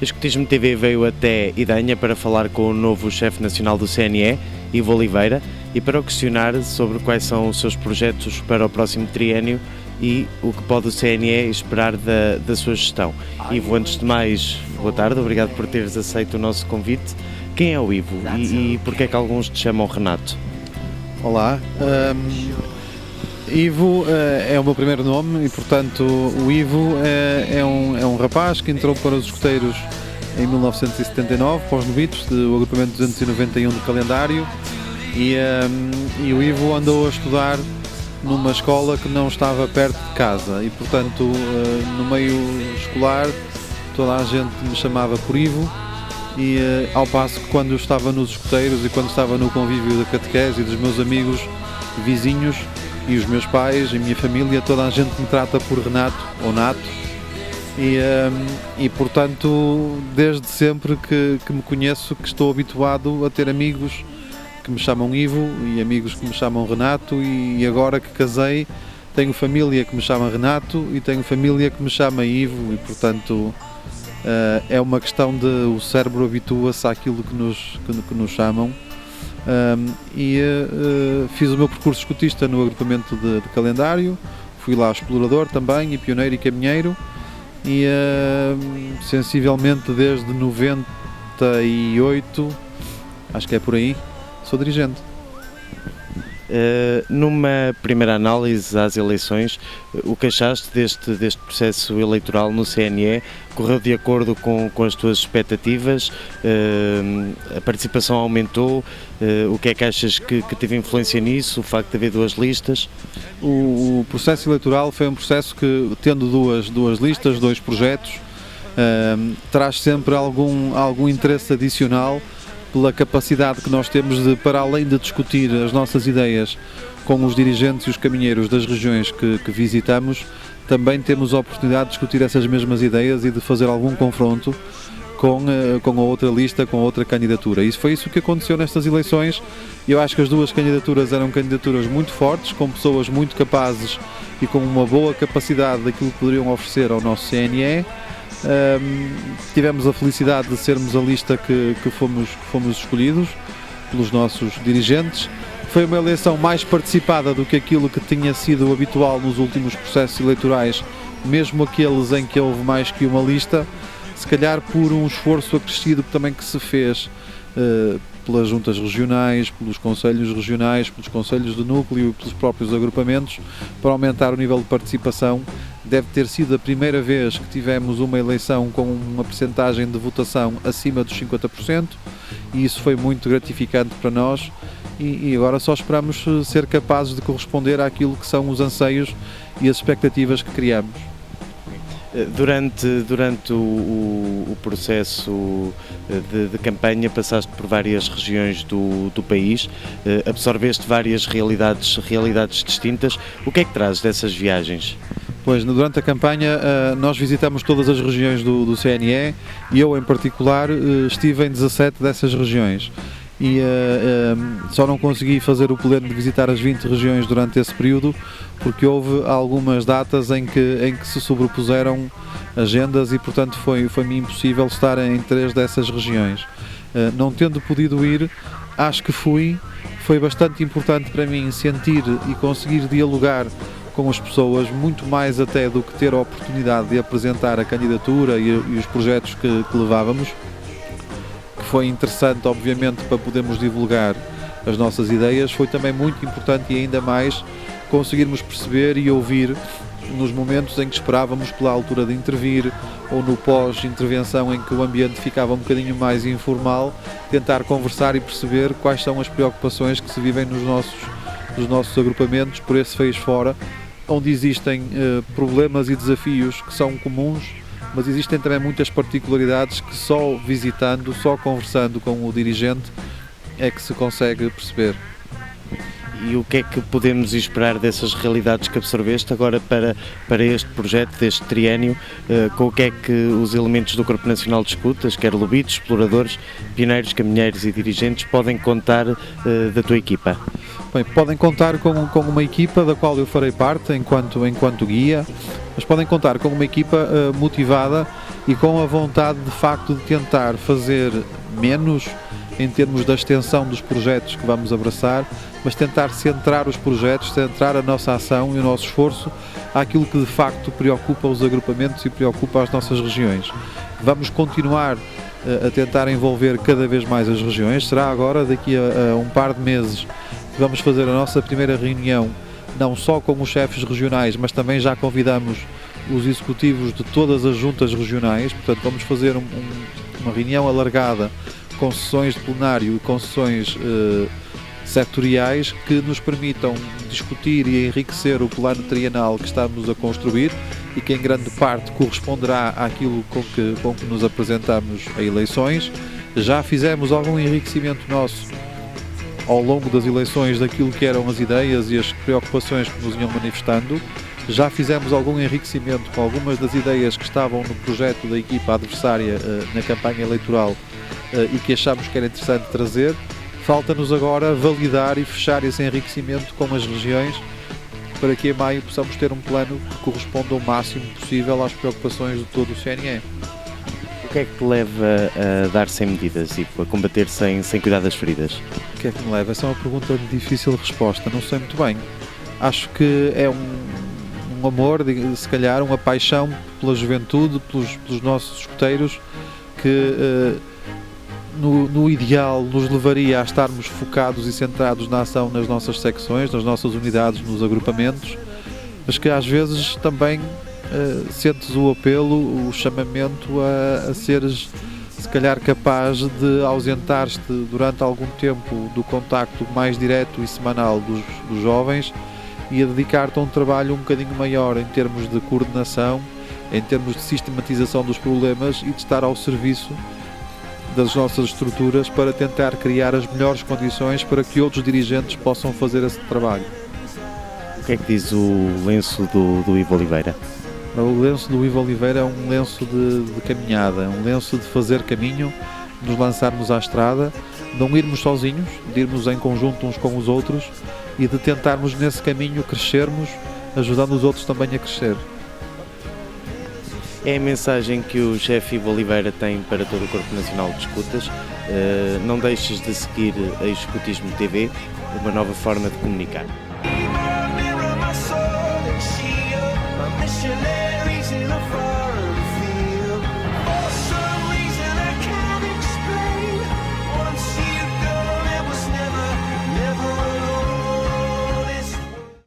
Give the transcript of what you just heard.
A Escotismo TV veio até Idanha para falar com o novo chefe nacional do CNE, Ivo Oliveira, e para o questionar sobre quais são os seus projetos para o próximo triênio e o que pode o CNE esperar da sua gestão. Ivo, antes de mais, boa tarde, obrigado por teres aceito o nosso convite. Quem é o Ivo e porquê é que alguns te chamam Renato? Olá, Ivo é o meu primeiro nome e, portanto, o Ivo é um rapaz que entrou para os escoteiros em 1979, para os novitos, do agrupamento 291 do calendário, e o Ivo andou a estudar numa escola que não estava perto de casa e, portanto, no meio escolar toda a gente me chamava por Ivo, e ao passo que quando eu estava nos escoteiros e quando estava no convívio da catequese e dos meus amigos, vizinhos e os meus pais e a minha família, toda a gente me trata por Renato ou Nato, e portanto desde sempre que me conheço, que estou habituado a ter amigos que me chamam Ivo e amigos que me chamam Renato, e agora que casei tenho família que me chama Renato e tenho família que me chama Ivo, e portanto é uma questão de o cérebro habitua-se àquilo que nos chamam. Fiz o meu percurso escotista no agrupamento de calendário, fui lá explorador também, e pioneiro e caminheiro, e sensivelmente desde 98, acho que é por aí, sou dirigente. Numa primeira análise às eleições, o que achaste deste processo eleitoral no CNE? Correu de acordo com as tuas expectativas? A participação aumentou? O que é que achas que teve influência nisso, o facto de haver duas listas? O processo eleitoral foi um processo que, tendo duas listas, dois projetos, traz sempre algum interesse adicional pela capacidade que nós temos de, para além de discutir as nossas ideias com os dirigentes e os caminheiros das regiões que visitamos, também temos a oportunidade de discutir essas mesmas ideias e de fazer algum confronto com a outra lista, com a outra candidatura. Isso foi isso que aconteceu nestas eleições. Eu acho que as duas candidaturas eram candidaturas muito fortes, com pessoas muito capazes e com uma boa capacidade daquilo que poderiam oferecer ao nosso CNE. Tivemos a felicidade de sermos a lista que fomos escolhidos pelos nossos dirigentes. Foi uma eleição mais participada do que aquilo que tinha sido habitual nos últimos processos eleitorais, mesmo aqueles em que houve mais que uma lista, se calhar por um esforço acrescido também que se fez pelas juntas regionais, pelos conselhos regionais, pelos conselhos de núcleo e pelos próprios agrupamentos, para aumentar o nível de participação. Deve ter sido a primeira vez que tivemos uma eleição com uma percentagem de votação acima dos 50%, e isso foi muito gratificante para nós, e agora só esperamos ser capazes de corresponder àquilo que são os anseios e as expectativas que criamos. Durante o processo de campanha passaste por várias regiões do país, absorveste várias realidades distintas. O que é que trazes dessas viagens? Pois, durante a campanha nós visitamos todas as regiões do CNE, e eu em particular estive em 17 dessas regiões. E só não consegui fazer o pleno de visitar as 20 regiões durante esse período, porque houve algumas datas em que se sobrepuseram agendas e, portanto, foi-me impossível estar em 3 dessas regiões. Não tendo podido ir, acho que foi bastante importante para mim sentir e conseguir dialogar com as pessoas, muito mais até do que ter a oportunidade de apresentar a candidatura e os projetos que levávamos. Foi interessante, obviamente, para podermos divulgar as nossas ideias. Foi também muito importante, e ainda mais, conseguirmos perceber e ouvir nos momentos em que esperávamos pela altura de intervir, ou no pós-intervenção em que o ambiente ficava um bocadinho mais informal, tentar conversar e perceber quais são as preocupações que se vivem nos nossos agrupamentos por esse país fora, onde existem problemas e desafios que são comuns, mas existem também muitas particularidades que só visitando, só conversando com o dirigente é que se consegue perceber. E o que é que podemos esperar dessas realidades que absorveste agora para este projeto, deste triênio? Com o que é que os elementos do Corpo Nacional de Escutas, quer lobitos, exploradores, pioneiros, caminheiros e dirigentes, podem contar da tua equipa? Bem, podem contar com uma equipa da qual eu farei parte enquanto guia, mas podem contar com uma equipa motivada e com a vontade de facto de tentar fazer menos em termos da extensão dos projetos que vamos abraçar, mas tentar centrar os projetos, centrar a nossa ação e o nosso esforço àquilo que de facto preocupa os agrupamentos e preocupa as nossas regiões. Vamos continuar a tentar envolver cada vez mais as regiões. Será agora, daqui a um par de meses, que vamos fazer a nossa primeira reunião, não só com os chefes regionais, mas também já convidamos os executivos de todas as juntas regionais. Portanto, vamos fazer uma reunião alargada com sessões de plenário e com sessões setoriais que nos permitam discutir e enriquecer o plano trienal que estamos a construir e que em grande parte corresponderá àquilo com que nos apresentamos a eleições. Já fizemos algum enriquecimento nosso ao longo das eleições daquilo que eram as ideias e as preocupações que nos iam manifestando. Já fizemos algum enriquecimento com algumas das ideias que estavam no projeto da equipa adversária na campanha eleitoral e que achámos que era interessante trazer. Falta-nos agora validar e fechar esse enriquecimento com as regiões para que em maio possamos ter um plano que corresponda ao máximo possível às preocupações de todo o CNE. O que é que te leva a dar sem medidas e a combater sem cuidar das feridas? O que é que me leva? Essa é uma pergunta de difícil resposta, não sei muito bem. Acho que é um amor, se calhar uma paixão pela juventude, pelos nossos escuteiros, que no ideal nos levaria a estarmos focados e centrados na ação nas nossas secções, nas nossas unidades, nos agrupamentos, mas que às vezes também sentes o apelo, o chamamento a seres se calhar capaz de ausentar-te durante algum tempo do contacto mais direto e semanal dos jovens e a dedicar-te a um trabalho um bocadinho maior em termos de coordenação, em termos de sistematização dos problemas e de estar ao serviço das nossas estruturas para tentar criar as melhores condições para que outros dirigentes possam fazer esse trabalho. O que é que diz o lenço do Ivo Oliveira? O lenço do Ivo Oliveira é um lenço de caminhada, é um lenço de fazer caminho, de nos lançarmos à estrada, de não irmos sozinhos, de irmos em conjunto uns com os outros e de tentarmos nesse caminho crescermos, ajudando os outros também a crescer. É a mensagem que o chefe Ivo Oliveira tem para todo o Corpo Nacional de Escutas. Não deixes de seguir a Escutismo TV, uma nova forma de comunicar.